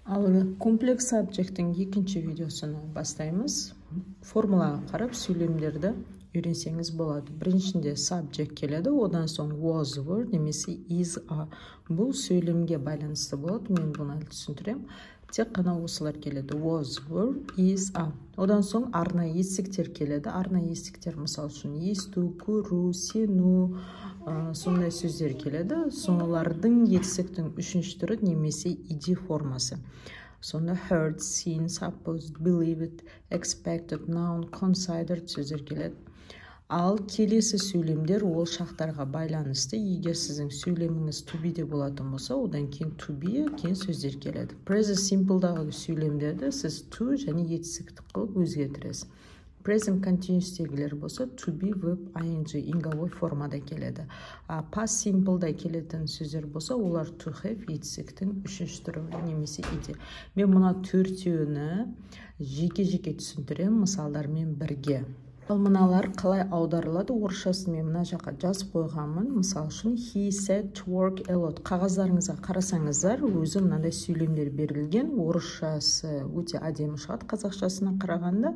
Ал комплекс subject'in екінші видеосunu бастаймыз. Формулаға қарап сөйлемдерді үйренсеңіз болады. Біріншінде subject келеді, одан соң was, were немесе is, are. Бұл сөйлемге байланысты болады. Мен бұны әлі түсіндірем. Тек қана осылар келеді. Was, were, is, are. Одан соң арнайы есіктер келеді. Арнайы есіктер мысал үшін есту, көру, сену, сондай сөздер келеді. Солардың есіктің үшінші түрі немесе id формасы. Сонда heard, seen, supposed, believed, expected, known, considered сөздер келеді. Ал келесі сөйлемдер ол шақтарға байланысты. Егер сіздің сөйлеміңіз to be де болатын болса, одан кейін to be кейін сөздер келеді. Present simple'дағы сөйлемдерді сіз to және етістікті қылып өзгертіресіз. Present continuous'тегілер болса to be, verb, ing, инговой формада келеді. Past simple'да келетін сөздер болса, олар to have етістіктің үшінші түрі немесе id. Мен мұна төртеуіні жеке-жеке түсіндірем мысалдармен бірге. Ал мыналар қалай аударылады? Орысшасын мен мына жаққа жазып қойғанмын. Мысал үшін he said to work a lot. Қағаздарыңызға қарасаңыздар, өзі мынандай сөйлемдер берілген. Орысшасы өте әдемі шығады қазақшасына қарағанда.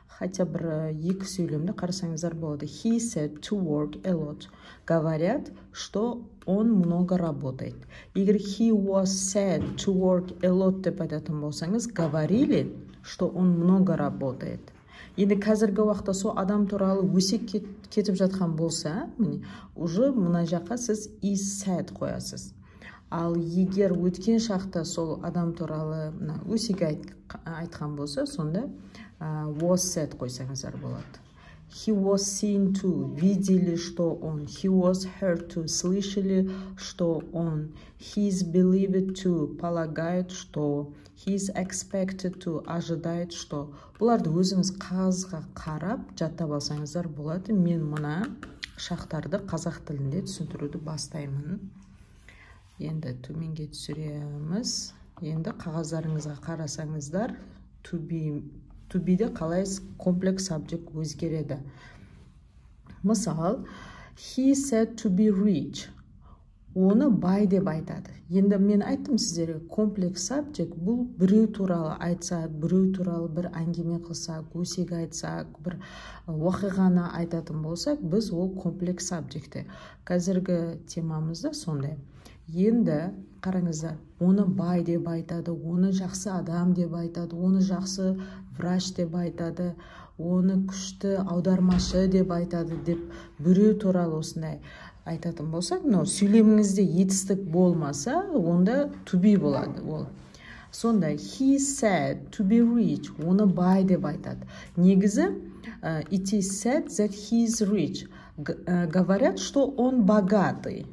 Хотя бір екі сөйлемді қарасаңыздар болады. He said to work a lot. Говорят, что он много работает. Егер he was said to work a lot деп айтатын болсаңыз, говорили, что он много работает. Енді қазіргі уақытта сол адам туралы өсек кетіп жатқан болса, уже мына жаққа сіз is said қоясыз. Ал егер өткен шақта сол адам туралы өсек айтқан болса, сонда was said қойсаңыздар болады. He was seen to, видели, что он. He was heard to, слышали, что он. He is believed to, полагают, что. He is expected to, ожидает, что. Бұларды өзіңіз қағазға қарап жаттап алсаңыздар болады. Мен мына шақтарды қазақ тілінде түсіндіруді бастаймын. Енді төменге түсіреміз. Енді қағаздарыңызға қарасаңыздар, to be'де қалай комплекс subject өзгереді. Мысал, he said to be rich. Оны бай деп айтады. Енді мен айттым сіздерге, комплекс subject бұл біреу туралы айтса, біреу туралы бір әңгіме қылсақ, өсек айтсақ, бір уақиғаны айтатын болсақ, біз ол комплекс subject. Қазіргі темамызда сондай. Енді қараңыздар, оны бай деп айтады, оны жақсы адам деп айтады, оны жақсы врач деп айтады, оны күшті аудармашы деп айтады деп біреу туралы осындай айтатын болсақ, сөйлеміңізде етістік болмаса, онда to be болады ол. Сонда he said to be rich, оны бай деп айтады. Негізі it is said that he is rich. Говорят, что он богатый.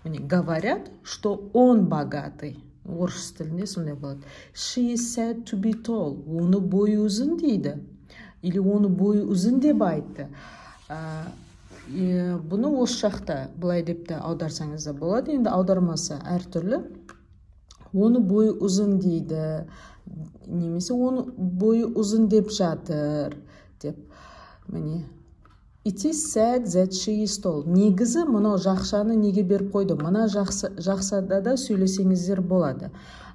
Говорят, что он богатый. Орыс тілінде сондай болады. She is said to be tall. Оны бойы ұзын дейді. Или оны бойы ұзын деп айтты. Бұны осы шақта былай деп те аударсаңыз да болады. Енді аудармасы әртүрлі. Оны бойы ұзын дейді. Немесе оны бойы ұзын деп жатыр. Деп. Міне. It is said that she is tall. Негізі мұны жақшаны неге беріп қойды? Мұна жақсада да сөйлесеңіздер болады.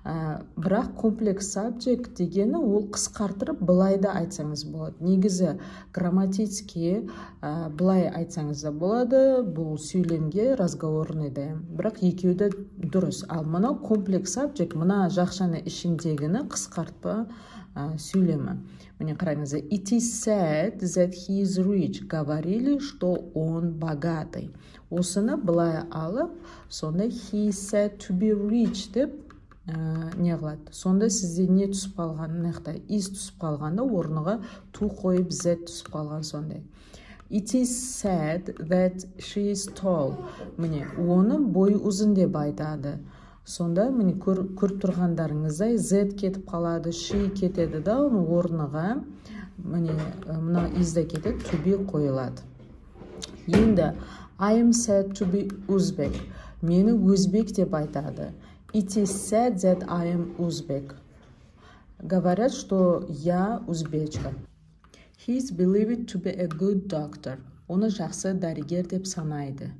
Бірақ комплекс subject дегені ол қысқартырып былай да айтсаңыз болады. Негізі грамматически былай айтсаңыз да болады. Бұл сөйлемге разговорный да. Бірақ екеуі дұрыс. Ал мұна комплекс subject, мұна жақшаны ішіндегіні қысқартпа сөйлемі. Мне қараңызда, it is said that he is rich. Говорили, что он богатый. Осыны былай алып, сонда he is said to be rich деп не қылады. Сонда сізде не түсіп қалған, неқта is түсіп қалғанда орныға to қойып z түсіп қалған сондай. It is said that she is tall. Міне, оны бойы ұзын деп айтады. Сонда міне көріп тұрғандарыңыздай z кетіп қалады, she кетеді да, оның орныға міне мына is да кетеді, to be қойылады. Енді I am said to be Uzbek. Мені өзбек деп айтады. It is said that I am Uzbek. Говорят, что я узбечка. He is believed to be a good doctor. Оны жақсы дәрігер деп санайды.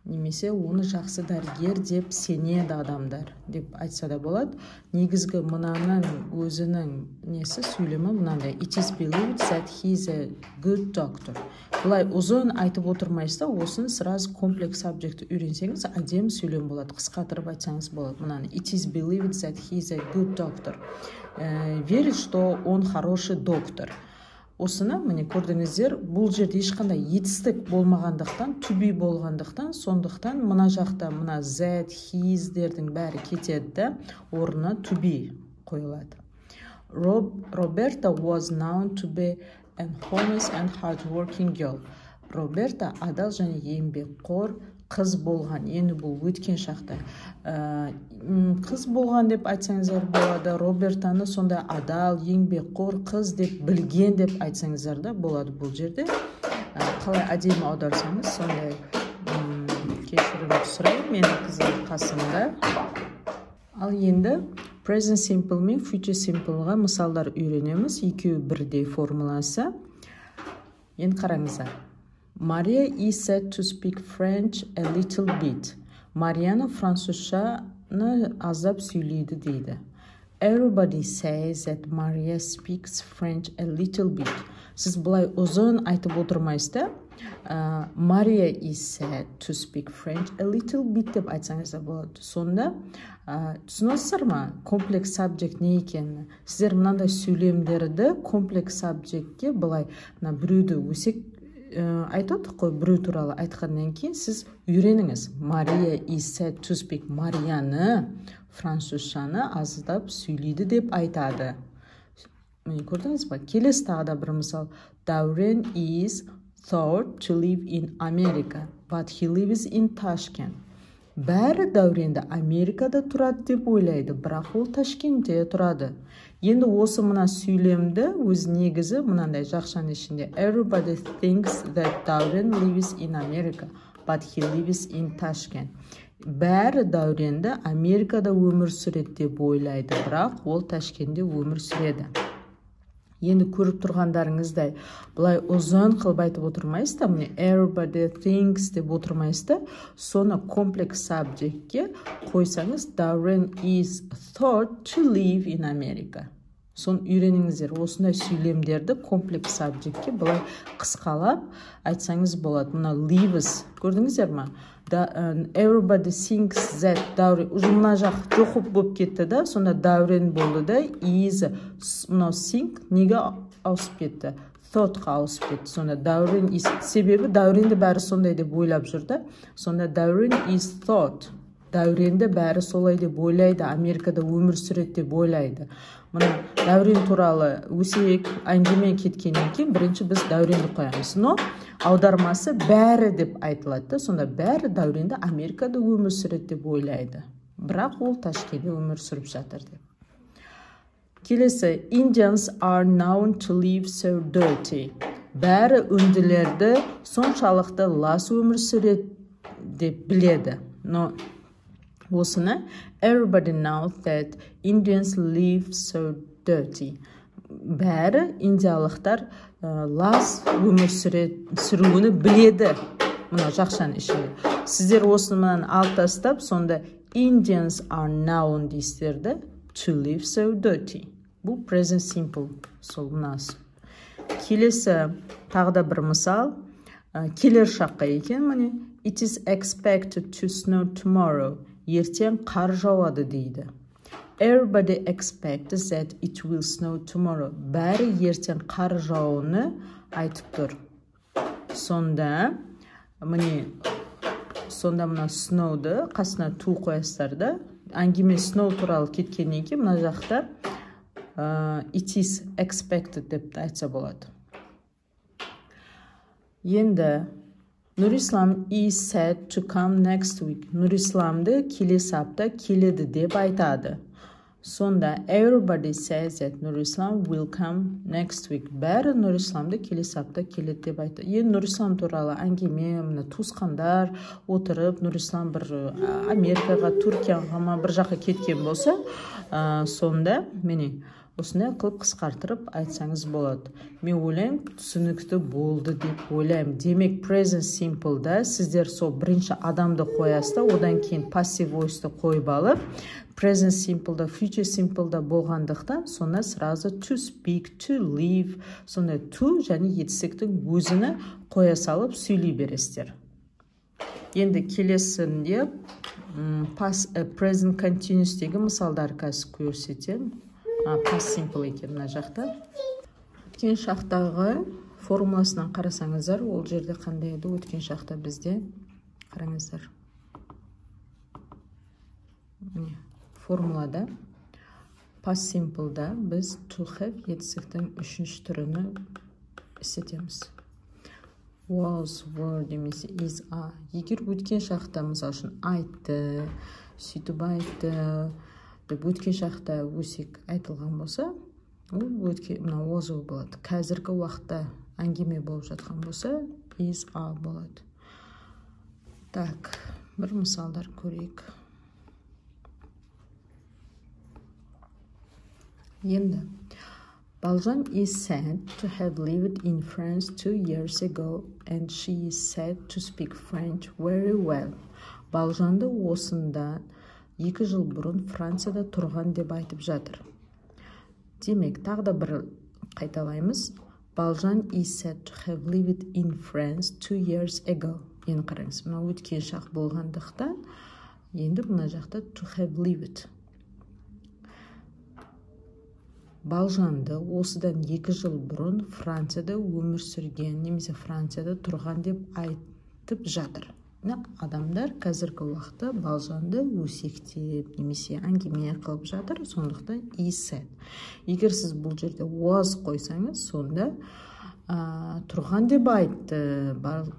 немесе оны жақсы дәрігер деп сенеді адамдар деп айтса да болады. Негізгі мынаның өзінің несі сөйлемі мынандай: It is believed that he is a good doctor. Бұлай ұзын айтып отырмайсыз да, осыны сразу комплекс сабжекті үйренсеңіз, әдемі сөйлем болады, қысқартырып айтсаңыз болады. Мынаны It is believed that he is a good doctor. Верит, что он хороший доктор. Осыны, міне көрдіңіздер, бұл жерде ешқандай етістік болмағандықтан, to be болғандықтан, сондықтан мына жақта мына that, hisдердің бәрі кетеді, орнына to be қойылады. Roberta was known to be an honest and hard-working girl. Роберта адал және еңбекқор қыз болған. Енді бұл өткен шақта. Қыз болған деп айтсаңыздар болады. Робертаны сонда адал, еңбекқор қыз деп білген деп айтсаңыздар да болады бұл жерде. Қалай әдемі аударсаңыз, сондай кешірім сұраймын, менің қызым қасымда. Ал енді present simple мен future simpleға мысалдар үйренеміз. Екеуі бірдей формуласы. Енді қараңыздар. Maria is said to speak French a little bit. Марияны французшаны аздап сөйлейді дейді. Everybody says that Maria speaks French a little bit. Сіз бұлай ұзын айтып отырмайсыз да, Maria is said to speak French a little bit деп айтсаңыз да болады. Сонда түсінесіздер ма? Комплекс сабжект не екенін? Сіздер мынандай сөйлемдерді комплекс сабжектке бұлай біреуді өсек айтады қой, біреу туралы айтқаннан кейін сіз үйреніңіз. Maria is said to speak. Марияны французшаны аздап сөйлейді деп айтады. Мені көрдіңіз ба? Келесі тағы да бір мысал. Дәурен is thought to live in America, but he lives in Tashkent. Бәрі Дәуренді Америкада тұрады деп ойлайды, бірақ ол Ташкентте тұрады. Енді осы мына сөйлемді өз негізі мынандай жақшаның ішінде. Everybody thinks that Дәурен lives in America, but he lives in Tashkent. Бәрі Дәуренді Америкада өмір сүреді деп ойлайды, бірақ ол Ташкентте өмір сүреді. Енді көріп тұрғандарыңыздай, бұлай ұзын қылып айтып отырмайсыз да, міне everybody thinks деп отырмайсыз да, соны комплекс сабжектке қойсаңыз, Дәурен is thought to live in America. Соны үйреніңіздер. Осындай сөйлемдерді комплекс сабжектке бұлай қысқалап айтсаңыз болады. Мына lives, көрдіңіздер ма? Everybody thinks that Дәурен, ұжымына жақ жоқып болып кетті да, сонда Дәурен болды да, is, мынау think неге ауысып кетті? Thoughtқа ауысып кетті. Сонда Дәурен is, себебі Дәуренді бәрі сондай деп ойлап жүр да, сонда Дәурен is thought. Дәуренді бәрі солай деп ойлайды, Америкада өмір сүреді деп ойлайды. Мына Дәурен туралы өсек әңгіме кеткеннен кейін бірінші біз Дәуренді қоямыз. Но аудармасы бәрі деп айтылады. Сонда бәрі Дәуренді Америкада өмір сүреді деп ойлайды. Бірақ ол Ташкентте өмір сүріп жатыр деп. Келесі, Indians are known to live so dirty. Бәрі үнділерді соншалықты лас өмір сүреді деп біледі. Но осыны everybody knows that Indians live so dirty. Бәрі индиялықтар лас өмір сүруіні біледі. Мына жақшаның ішінде. Сіздер осыны мынан алып тастап, сонда Indians are known дейсіздерді to live so dirty. Бұл present simple. Сол мынасы. Келесі тағы да бір мысал. Келер шаққа екен міне. It is expected to snow tomorrow. Ертең қар жауады дейді. Everybody expects that it will snow tomorrow. Бәрі ертең қар жауыны айтып тұр. Сонда мына snow'ды қасына to қоясыздар да. Әңгіме snow туралы кеткеннен кейін мына жақта it is expected деп айтса болады. Енді Нұрислам is said to come next week. Нұрисламды келесі апта келеді деп айтады. Сонда everybody says that Нұрислам will come next week. Бәрі Нұрисламды келесі апта келеді деп айтады. Енді Нұрислам туралы әңгіме, мына туысқандар отырып, Нұрислам бір Америкаға, Түркияға бір жаққа кеткен болса, сонда міне осындай қылып қысқартырып айтсаңыз болады. Мен ойлаймын, түсінікті болды деп ойлаймын. Демек, present simple'да сіздер сол бірінші адамды қоясыз, одан кейін passive voice'ты қойып алып, present simple'да, future simple'да болғандықтан, сонда сразу to speak, to live, сонда to және етістіктің өзіні қоя салып сөйлей бересіздер. Енді келесінде present continuous'тегі мысалдар қазір көрсетемін. Past simple екен мына жақта. Өткен шақтағы формуласынан қарасаңыздар, ол жерде қандай еді? Өткен шақта бізде қараңыздар. Формулада past simple'да біз to have етістіктің үшінші түріні істетеміз. Was, were немесе is, are. Егер өткен шақта мысал үшін айтты, сөйтіп айтты, өткен шақта өсек айтылған болса, ол мына was болады. Қазіргі уақытта әңгіме болып жатқан болса, is, are болады. Так, бір мысалдар көрейік. Енді Baljan is said to have lived in France 2 years ago and she is said to speak French very well. Балжанды осында 2 жыл бұрын Францияда тұрған деп айтып жатыр. Демек, тағы да бір қайталаймыз. Балжан is said to have lived in France 2 years ago. Енді қараңыз, мына өткен шақ болғандықтан, енді мына жақта to have lived. Балжанды осыдан 2 жыл бұрын Францияда өмір сүрген, немесе Францияда тұрған деп айтып жатыр. Адамдар қазіргі уақытта Балжанды өсектеп, немесе әңгіме қылып жатыр, сондықтан is said. Егер сіз бұл жерде was қойсаңыз, сонда тұрған деп айтты.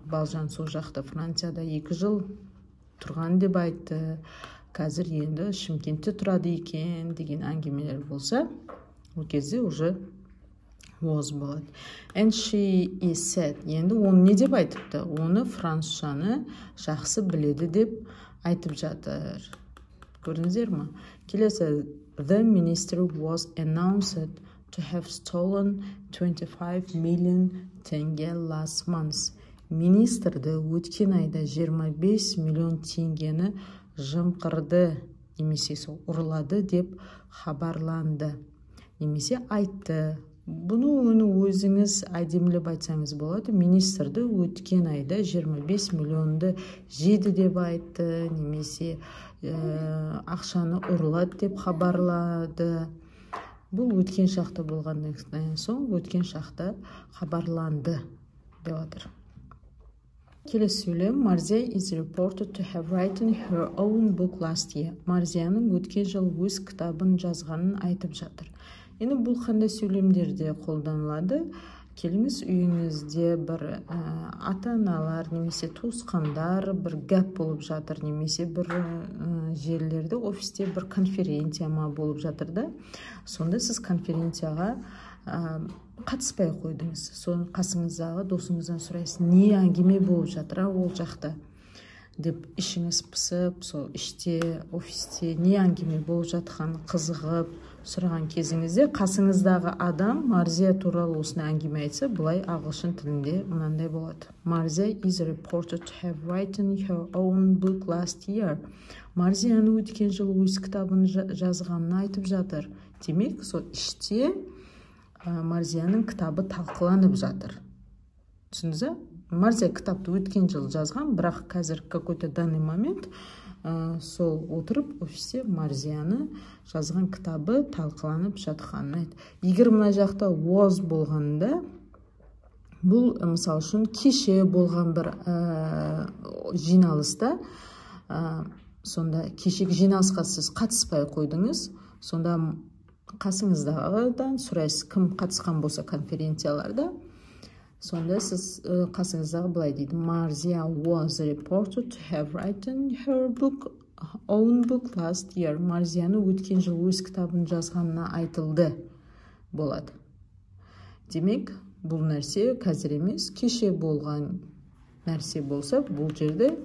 Балжан сол жақта Францияда 2 жыл тұрған деп айтты. Қазір енді Шымкентте тұрады екен деген әңгімелер болса, ол кезде уже was болады. And she is said. Енді оны не деп айтыпты? Оны французшаны жақсы біледі деп айтып жатыр. Көрдіңіздер ме? Келесі, the minister was announced to have stolen 25 million теңге last month. Министрді өткен айда 25 миллион теңгені жымқырды, немесе ұрлады деп хабарланды. Немесе айтты. Бұны өзіңіз әдемілеп айтсаңыз болады. Министрді өткен айда 25 миллионды жеді деп айтты, немесе ақшаны ұрлады деп хабарлады. Бұл өткен шақта болғаннан соң өткен шақта хабарланды деп жатыр. Келесі сөйлем, Марзия is reported to have written her own book last year. Марзияның өткен жыл өз кітабын жазғанын айтып жатыр. Енді бұл қандай сөйлемдерде қолданылады? Келіңіз, үйіңізде бір ата-аналар немесе туысқандар бір гәп болып жатыр, немесе бір жерлерде офисте бір конференция болып жатыр да. Сонда сіз конференцияға қатыспай қойдыңыз. Соны қасыңыздағы досыңыздан сұрайсыз, не әңгіме болып жатыр ол жақта деп ішіңіз пысып, сол іште, офисте не әңгіме болып жатқан қызығып сұраған кезіңізде қасыңыздағы адам Марзия туралы осыны әңгіме айтса, бұлай ағылшын тілінде мынандай болады. Марзия is reported to have written her own book last year. Марзияны өткен жыл өз кітабын жазғанын айтып жатыр. Демек, сол іште Марзияның кітабы талқыланып жатыр. Түсіндіңіз? Марзия кітапты өткен жыл жазған, бірақ қазір какой-то данный момент сол отырып офисте Марзияны жазған кітабы талқыланып жатқанын айт. Егер мына жақта was болғанда, бұл мысал үшін кеше болған бір жиналыста, сонда кешегі жиналысқа сіз қатыспай қойдыңыз, сонда қасыңыздағыдан сұрайсыз, кім қатысқан болса конференцияларда, сонда сіз қасыңыздағы былай дейді. Марзия was reported to have written her own book last year. Марзияны өткен жыл өз кітабын жазғанына айтылды болады. Демек, бұл нәрсе қазір емес, кеше болған нәрсе болса, бұл жерде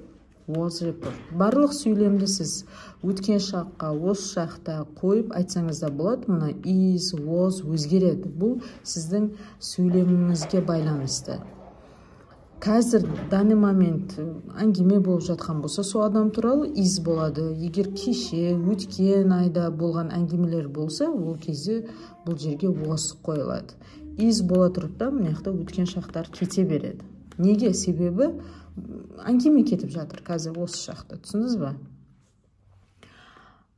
was report. Барлық сөйлемді сіз өткен шаққа, осы шақта қойып айтсаңыз да болады. Мұна is, was өзгереді. Бұл сіздің сөйлеміңізге байланысты. Қазір данный момент әңгіме болып жатқан болса, сол адам туралы is болады. Егер кеше, өткен айда болған әңгімелер болса, ол кезде бұл жерге was қойылады. Is бола тұрып та, мына жақта өткен шақтар кете береді. Неге? Себебі әңгіме кетіп жатыр қазір осы шақта. Түсіндіңіз ба?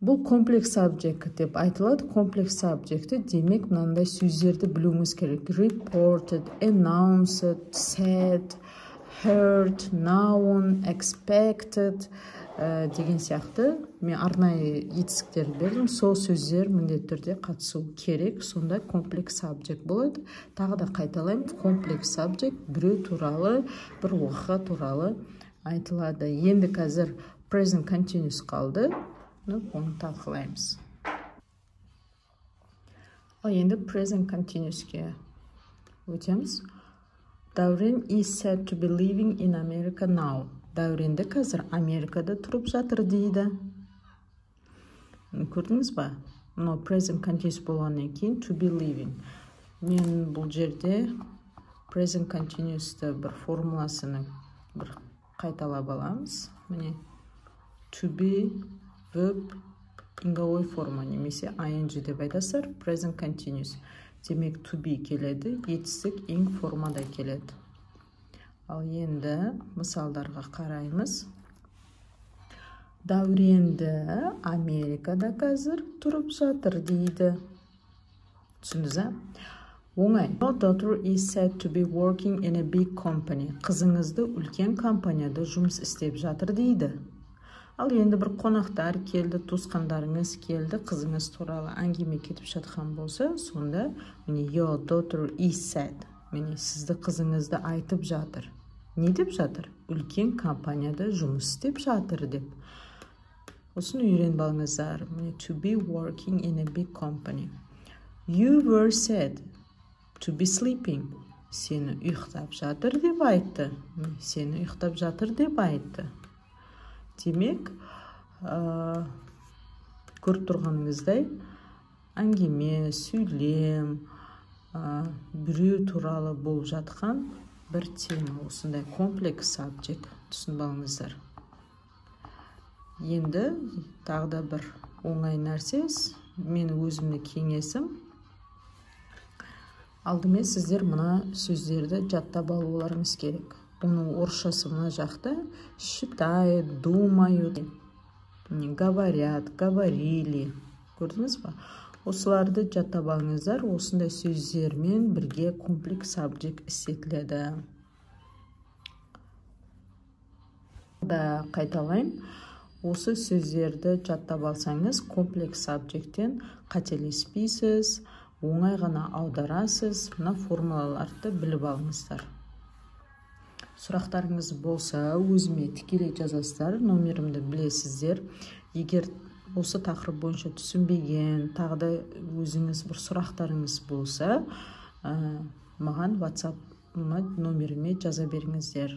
Бұл комплекс subject деп айтылады. Комплекс subject демек мынандай сөздерді білуіңіз керек. Reported, announced, said, heard, known, expected деген сияқты. Мен арнайы етістіктер бердім. Сол сөздер міндетті түрде қатысу керек. Сонда комплекс subject болады. Тағы да қайталаймын. Комплекс subject біреу туралы, бір оқиға туралы айтылады. Енді қазір present continuous қалды. Оны талқылаймыз. Ал енді present continuous'ке өтеміз. Дәурен is said to be living in America now. Дәуренді қазір Америкада тұрып жатыр дейді. Көрдіңіз ба? Мынау present continuous болғаннан кейін to be living. Мен бұл жерде present continuous'ты бір формуласыны бір қайталап аламыз. Міне to be verb инговой форма немесе ing деп айтасыздар. Present continuous. Демек to be келеді, етістік ing формада келеді. Ал енді мысалдарға қараймыз. Дәуренді Америкада қазір тұрып жатыр дейді. Түсіндіңіз? Оңай. Your daughter is said to be working in a big company. Қызыңызды үлкен компанияда жұмыс істеп жатыр дейді. Ал енді бір қонақтар келді, туысқандарыңыз келді, қызыңыз туралы әңгіме кетіп жатқан болса, сонда міне your daughter is said. Міне сізді қызыңызды айтып жатыр. Не деп жатыр? Үлкен компанияда жұмыс істеп жатыр деп. Осыны үйреніп алыңыздар. To be working in a big company. You were said to be sleeping. Сені ұйықтап жатыр деп айтты. Сені ұйықтап жатыр деп айтты. Демек, көріп тұрғаныңыздай, әңгіме, сөйлем, біреу туралы болып жатқан бір тема, осындай комплекс subject. Түсініп алыңыздар. Енді тағы да бір оңай нәрсес, мен өзімді кеңесім. Алдымен сіздер мына сөздерді жаттап алуларыңыз керек. Оның орысшасы мына жақта считают, думают, говорят, говорили. Көрдіңіз ба? Осыларды жаттап алыңыздар. Осындай сөздермен бірге комплекс subject істетіледі. Да қайталайын. Осы сөздерді жаттап алсаңыз, комплекс subject'тен қателеспейсіз, оңай ғана аударасыз. Мына формулаларды біліп алыңыздар. Сұрақтарыңыз болса, өзіме тікелей жазасыздар, номерімді білесіздер. Егер осы тақырып бойынша түсінбеген, тағы да өзіңіз бір сұрақтарыңыз болса, маған WhatsApp номеріме жаза беріңіздер.